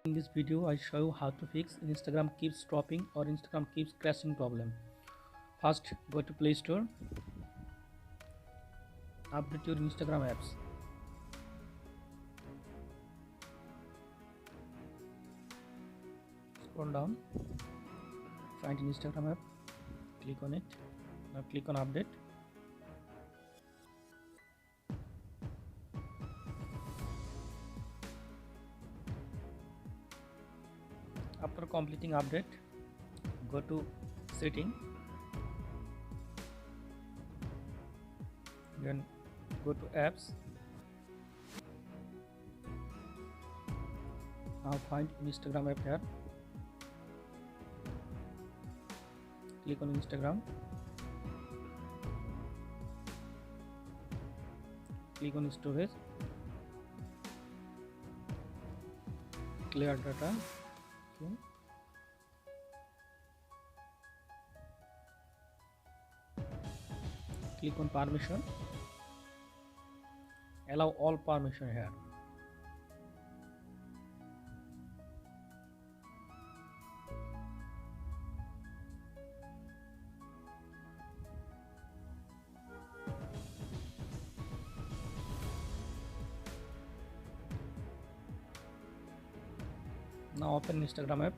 In this video, I show you how to fix Instagram keeps stopping or Instagram keeps crashing problem. First, go to Play Store, update your Instagram apps. Scroll down, find Instagram app, click on it. Now click on update. After completing update, go to setting, then go to apps. Now find Instagram app here. Click on Instagram. Click on storage. Clear data. Okay. Click on permission. Allow all permission here. Now open Instagram app.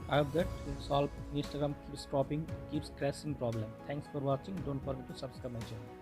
I hope that will solve Instagram keeps stopping, keeps crashing problem. Thanks for watching. Don't forget to subscribe my channel.